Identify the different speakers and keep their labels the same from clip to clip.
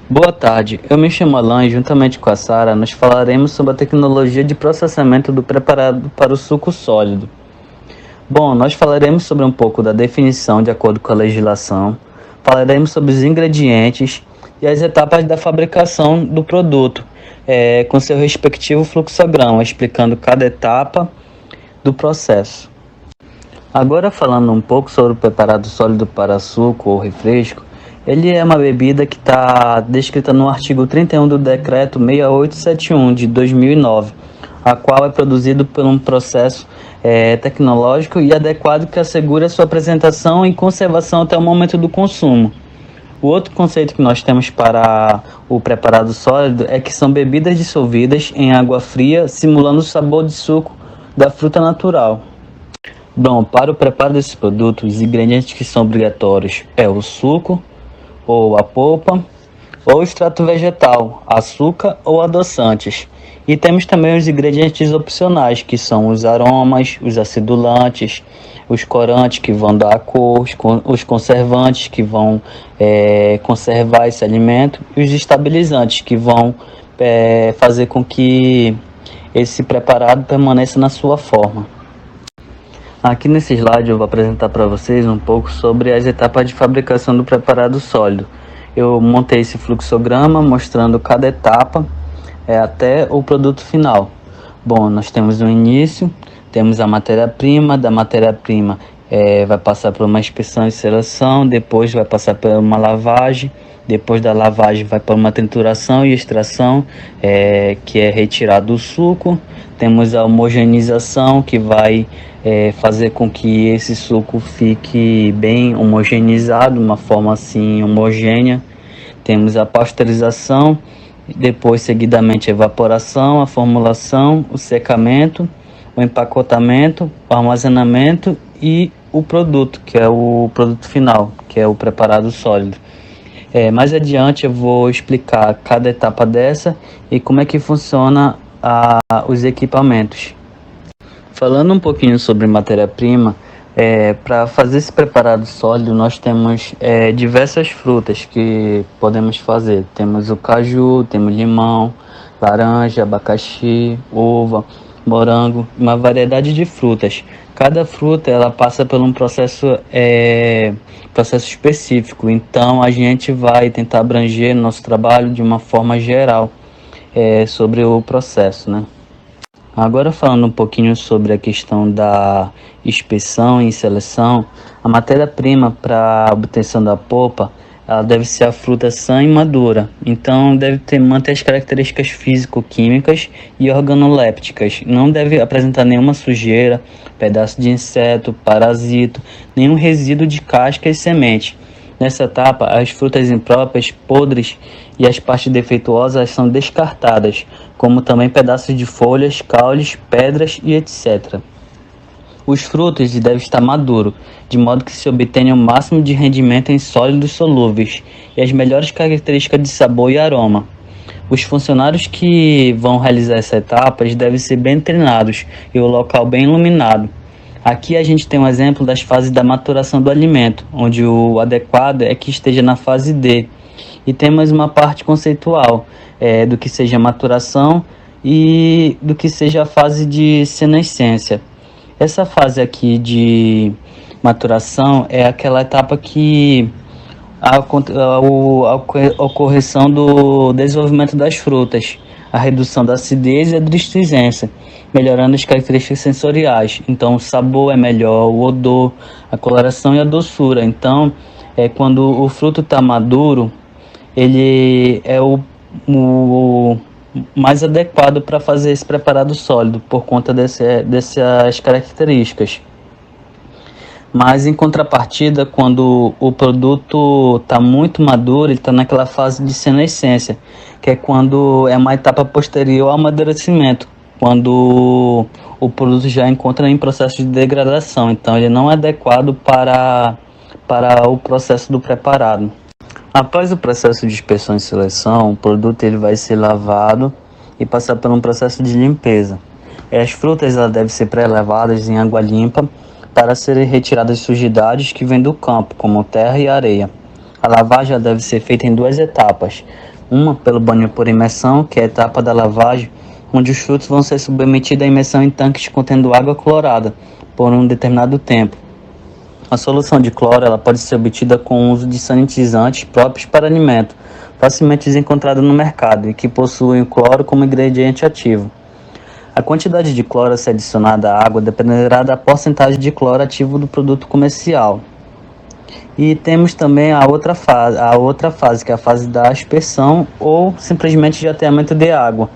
Speaker 1: Boa tarde, eu me chamo Alan e juntamente com a Sara nós falaremos sobre a tecnologia de processamento do preparado para o suco sólido. Bom, nós falaremos sobre um pouco da definição de acordo com a legislação, falaremos sobre os ingredientes e as etapas da fabricação do produto, com seu respectivo fluxograma, explicando cada etapa do processo. Agora falando um pouco sobre o preparado sólido para suco ou refresco, ele é uma bebida que está descrita no artigo 31 do Decreto 6871 de 2009, a qual é produzido por um processo tecnológico e adequado que assegura sua apresentação e conservação até o momento do consumo. O outro conceito que nós temos para o preparado sólido é que são bebidas dissolvidas em água fria, simulando o sabor de suco da fruta natural. Bom, para o preparo desse produto, os ingredientes que são obrigatórios é o suco, ou a polpa, ou extrato vegetal, açúcar ou adoçantes. E temos também os ingredientes opcionais, que são os aromas, os acidulantes, os corantes que vão dar a cor, os conservantes que vão conservar esse alimento, e os estabilizantes que vão fazer com que esse preparado permaneça na sua forma. Aqui nesse slide eu vou apresentar para vocês um pouco sobre as etapas de fabricação do preparado sólido. Eu montei esse fluxograma mostrando cada etapa até o produto final. Bom, nós temos o início, temos a matéria-prima, da matéria-prima vai passar por uma inspeção e seleção, depois vai passar por uma lavagem, depois da lavagem vai para uma trituração e extração, que é retirado o suco. Temos a homogeneização, que vai fazer com que esse suco fique bem homogeneizado, uma forma assim homogênea. Temos a pasteurização, depois seguidamente a evaporação, a formulação, o secamento, o empacotamento, o armazenamento e o produto, que é o produto final, que é o preparado sólido. Mais adiante eu vou explicar cada etapa dessa e como é que funciona os equipamentos. Falando um pouquinho sobre matéria-prima, para fazer esse preparado sólido nós temos diversas frutas que podemos fazer. Temos o caju, temos limão, laranja, abacaxi, uva, morango, uma variedade de frutas. Cada fruta ela passa por um processo específico, então a gente vai tentar abranger nosso trabalho de uma forma geral sobre o processo, né? Agora falando um pouquinho sobre a questão da inspeção e seleção, a matéria-prima para a obtenção da polpa, ela deve ser a fruta sã e madura, então deve manter as características físico-químicas e organolépticas, não deve apresentar nenhuma sujeira, pedaço de inseto, parasito, nenhum resíduo de casca e semente. Nessa etapa, as frutas impróprias, podres e as partes defeituosas são descartadas, como também pedaços de folhas, caules, pedras e etc. Os frutos devem estar maduros, de modo que se obtenha o máximo de rendimento em sólidos solúveis e as melhores características de sabor e aroma. Os funcionários que vão realizar essa etapa devem ser bem treinados e o local bem iluminado. Aqui a gente tem um exemplo das fases da maturação do alimento, onde o adequado é que esteja na fase D. E temos uma parte conceitual do que seja maturação e do que seja a fase de senescência. Essa fase aqui de maturação é aquela etapa que a correção do desenvolvimento das frutas, a redução da acidez e a astringência, melhorando as características sensoriais. Então o sabor é melhor, o odor, a coloração e a doçura. Então quando o fruto está maduro, ele é o mais adequado para fazer esse preparado sólido, por conta dessas características. Mas em contrapartida, quando o produto está muito maduro, ele está naquela fase de senescência, que é quando é uma etapa posterior ao amadurecimento, quando o produto já encontra em processo de degradação. Então ele não é adequado para o processo do preparado. Após o processo de inspeção e seleção, o produto ele vai ser lavado e passar por um processo de limpeza. As frutas devem ser pré-lavadas em água limpa para serem retiradas sujidades que vêm do campo, como terra e areia. A lavagem deve ser feita em duas etapas. Uma pelo banho por imersão, que é a etapa da lavagem, onde os frutos vão ser submetidos à imersão em tanques contendo água clorada por um determinado tempo. A solução de cloro ela pode ser obtida com o uso de sanitizantes próprios para alimento, facilmente encontrado no mercado e que possuem o cloro como ingrediente ativo. A quantidade de cloro a ser adicionada à água dependerá da porcentagem de cloro ativo do produto comercial. E temos também a outra fase, que é a fase da aspersão ou simplesmente de ateamento de água,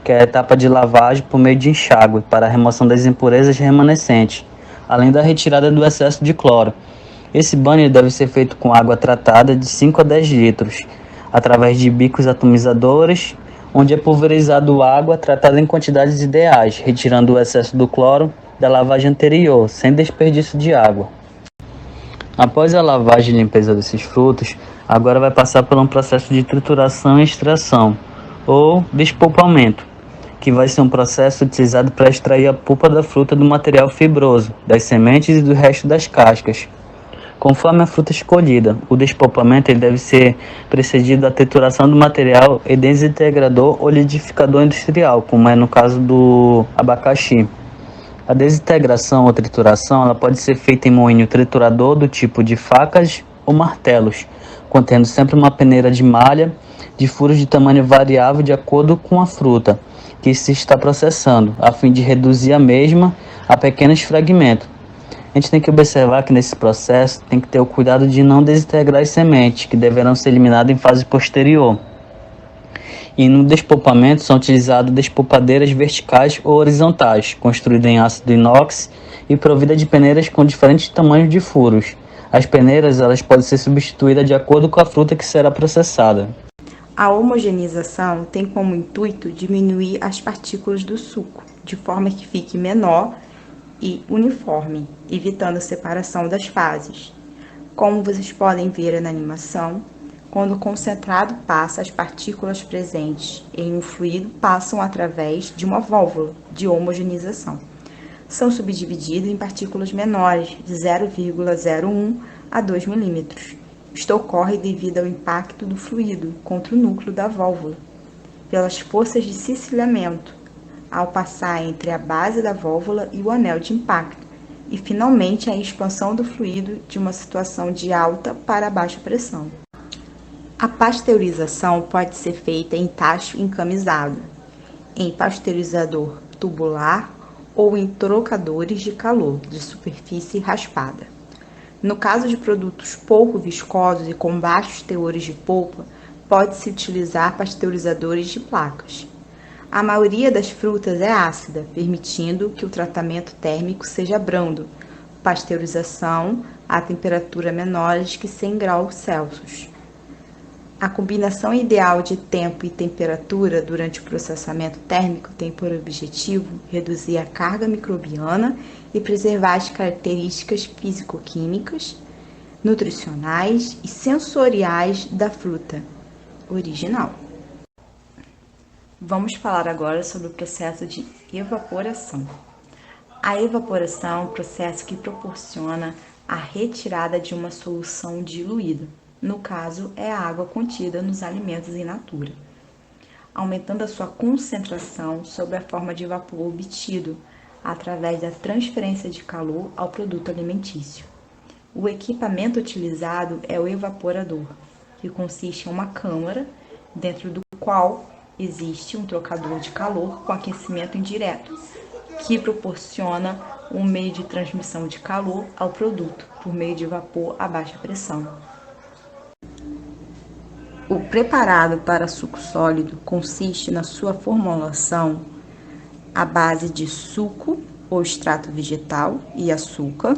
Speaker 1: que é a etapa de lavagem por meio de enxágue para a remoção das impurezas remanescentes, além da retirada do excesso de cloro. Esse banho deve ser feito com água tratada de 5 a 10 litros, através de bicos atomizadores, onde é pulverizado água tratada em quantidades ideais, retirando o excesso do cloro da lavagem anterior, sem desperdício de água. Após a lavagem e limpeza desses frutos, agora vai passar por um processo de trituração e extração, ou despulpamento, que vai ser um processo utilizado para extrair a polpa da fruta do material fibroso, das sementes e do resto das cascas. Conforme a fruta escolhida, o despolpamento ele deve ser precedido da trituração do material em desintegrador ou liquidificador industrial, como é no caso do abacaxi. A desintegração ou trituração ela pode ser feita em moinho triturador do tipo de facas ou martelos, contendo sempre uma peneira de malha de furos de tamanho variável de acordo com a fruta que se está processando, a fim de reduzir a mesma a pequenos fragmentos. A gente tem que observar que nesse processo tem que ter o cuidado de não desintegrar as sementes, que deverão ser eliminadas em fase posterior. E no despolpamento são utilizadas despolpadeiras verticais ou horizontais, construídas em aço inox e providas de peneiras com diferentes tamanhos de furos. As peneiras elas podem ser substituídas de acordo com a fruta que será processada.
Speaker 2: A homogeneização tem como intuito diminuir as partículas do suco, de forma que fique menor e uniforme, evitando a separação das fases. Como vocês podem ver na animação, quando o concentrado passa, as partículas presentes em um fluido passam através de uma válvula de homogeneização. São subdivididas em partículas menores, de 0,01 a 2 milímetros. Isto ocorre devido ao impacto do fluido contra o núcleo da válvula, pelas forças de cicilhamento, ao passar entre a base da válvula e o anel de impacto, e finalmente a expansão do fluido de uma situação de alta para baixa pressão. A pasteurização pode ser feita em tacho encamisado, em pasteurizador tubular ou em trocadores de calor de superfície raspada. No caso de produtos pouco viscosos e com baixos teores de polpa, pode-se utilizar pasteurizadores de placas. A maioria das frutas é ácida, permitindo que o tratamento térmico seja brando, pasteurização a temperatura menores que 100 graus Celsius. A combinação ideal de tempo e temperatura durante o processamento térmico tem por objetivo reduzir a carga microbiana e preservar as características físico-químicas, nutricionais e sensoriais da fruta original. Vamos falar agora sobre o processo de evaporação. A evaporação é um processo que proporciona a retirada de uma solução diluída. No caso, é a água contida nos alimentos in natura, aumentando a sua concentração sob a forma de vapor obtido através da transferência de calor ao produto alimentício. O equipamento utilizado é o evaporador, que consiste em uma câmara, dentro do qual existe um trocador de calor com aquecimento indireto, que proporciona um meio de transmissão de calor ao produto por meio de vapor a baixa pressão. O preparado para suco sólido consiste na sua formulação à base de suco ou extrato vegetal e açúcar,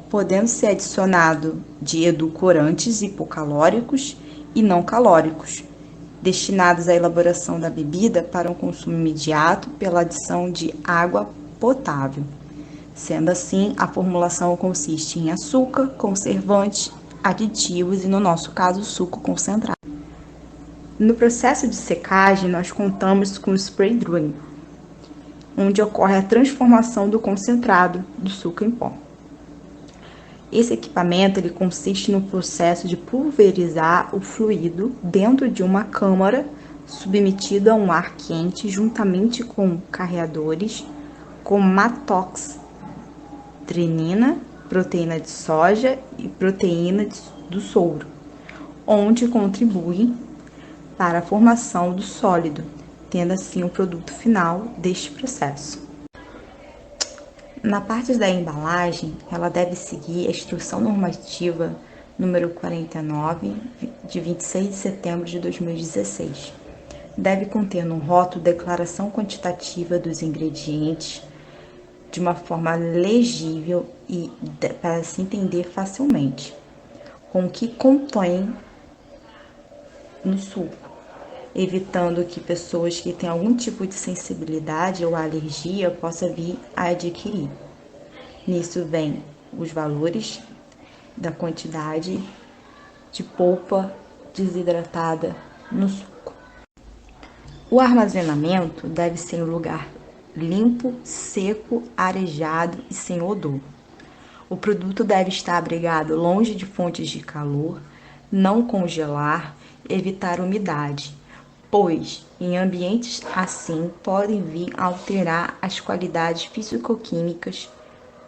Speaker 2: podendo ser adicionado de edulcorantes hipocalóricos e não calóricos, destinados à elaboração da bebida para um consumo imediato pela adição de água potável. Sendo assim, a formulação consiste em açúcar, conservantes, aditivos e, no nosso caso, suco concentrado. No processo de secagem, nós contamos com o spray drying, onde ocorre a transformação do concentrado do suco em pó. Esse equipamento ele consiste no processo de pulverizar o fluido dentro de uma câmara submetido a um ar quente juntamente com carreadores com matoxidrina, proteína de soja e proteína do soro, onde contribuem para a formação do sólido, tendo assim o produto final deste processo. Na parte da embalagem, ela deve seguir a Instrução Normativa número 49, de 26 de setembro de 2016. Deve conter no rótulo declaração quantitativa dos ingredientes de uma forma legível e para se entender facilmente, com o que contém no suco, evitando que pessoas que têm algum tipo de sensibilidade ou alergia possam vir a adquirir. Nisso vem os valores da quantidade de polpa desidratada no suco. O armazenamento deve ser em lugar limpo, seco, arejado e sem odor. O produto deve estar abrigado longe de fontes de calor, não congelar, evitar umidade, pois em ambientes assim podem vir a alterar as qualidades físico-químicas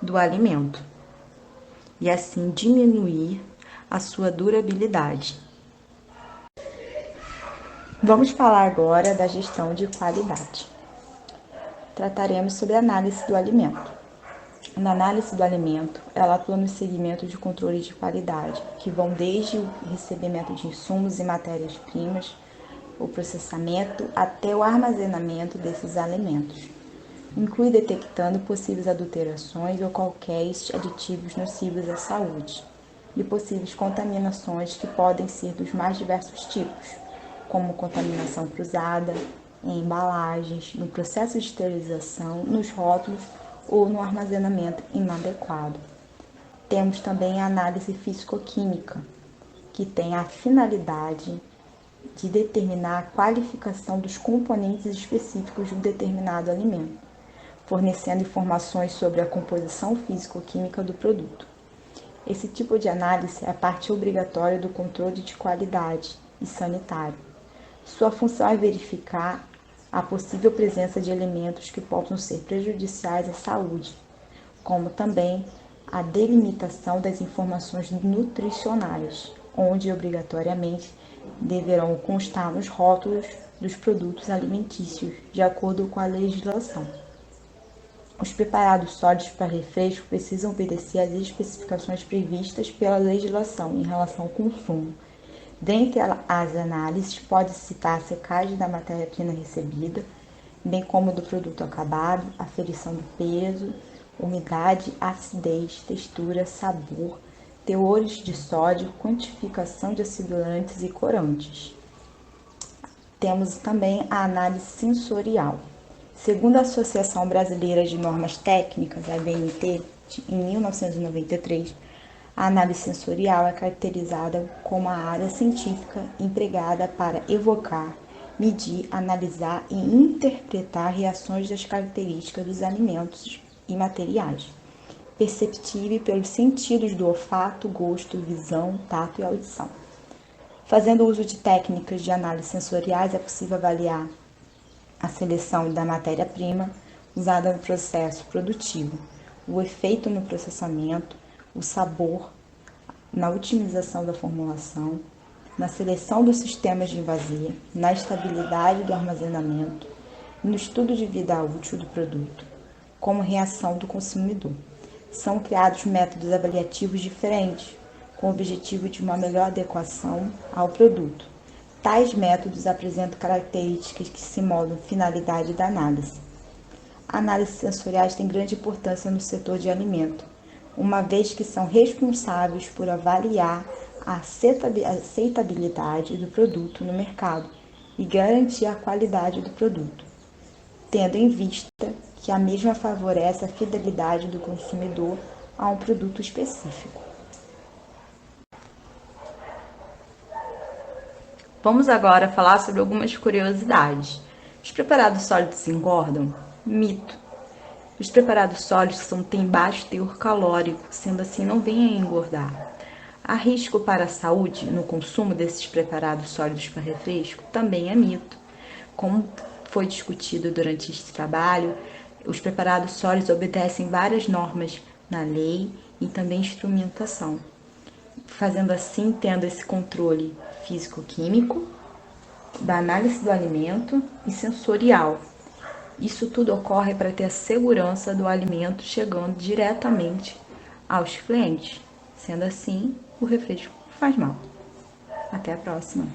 Speaker 2: do alimento e assim diminuir a sua durabilidade. Vamos falar agora da gestão de qualidade. Trataremos sobre a análise do alimento. Na análise do alimento, ela atua no segmento de controle de qualidade, que vão desde o recebimento de insumos e matérias-primas, o processamento até o armazenamento desses alimentos. Inclui detectando possíveis adulterações ou qualquer aditivos nocivos à saúde e possíveis contaminações que podem ser dos mais diversos tipos, como contaminação cruzada, em embalagens, no processo de esterilização, nos rótulos ou no armazenamento inadequado. Temos também a análise físico-química, que tem a finalidade de determinar a qualificação dos componentes específicos de um determinado alimento, fornecendo informações sobre a composição físico-química do produto. Esse tipo de análise é a parte obrigatória do controle de qualidade e sanitário. Sua função é verificar a possível presença de elementos que possam ser prejudiciais à saúde, como também a delimitação das informações nutricionais, onde obrigatoriamente deverão constar nos rótulos dos produtos alimentícios, de acordo com a legislação. Os preparados sólidos para refresco precisam obedecer às especificações previstas pela legislação em relação ao consumo. Dentre as análises, pode-se citar a secagem da matéria-prima recebida, bem como do produto acabado, aferição do peso, umidade, acidez, textura, sabor, teores de sódio, quantificação de acidulantes e corantes. Temos também a análise sensorial. Segundo a Associação Brasileira de Normas Técnicas, a ABNT, em 1993, a análise sensorial é caracterizada como a área científica empregada para evocar, medir, analisar e interpretar reações das características dos alimentos e materiais, perceptível pelos sentidos do olfato, gosto, visão, tato e audição. Fazendo uso de técnicas de análise sensoriais, é possível avaliar a seleção da matéria-prima usada no processo produtivo, o efeito no processamento, o sabor, na otimização da formulação, na seleção dos sistemas de invasia, na estabilidade do armazenamento, no estudo de vida útil do produto, como reação do consumidor. São criados métodos avaliativos diferentes, com o objetivo de uma melhor adequação ao produto. Tais métodos apresentam características que simulam finalidade da análise. Análises sensoriais têm grande importância no setor de alimento, uma vez que são responsáveis por avaliar a aceitabilidade do produto no mercado e garantir a qualidade do produto, tendo em vista que a mesma favorece a fidelidade do consumidor a um produto específico. Vamos agora falar sobre algumas curiosidades. Os preparados sólidos engordam? Mito. Os preparados sólidos têm baixo teor calórico, sendo assim não vêm a engordar. Há risco para a saúde no consumo desses preparados sólidos para refresco? Também é mito. Como foi discutido durante este trabalho, os preparados sólidos obedecem várias normas na lei e também instrumentação, fazendo assim, tendo esse controle físico-químico, da análise do alimento e sensorial. Isso tudo ocorre para ter a segurança do alimento chegando diretamente aos clientes. Sendo assim, o refresco faz mal. Até a próxima!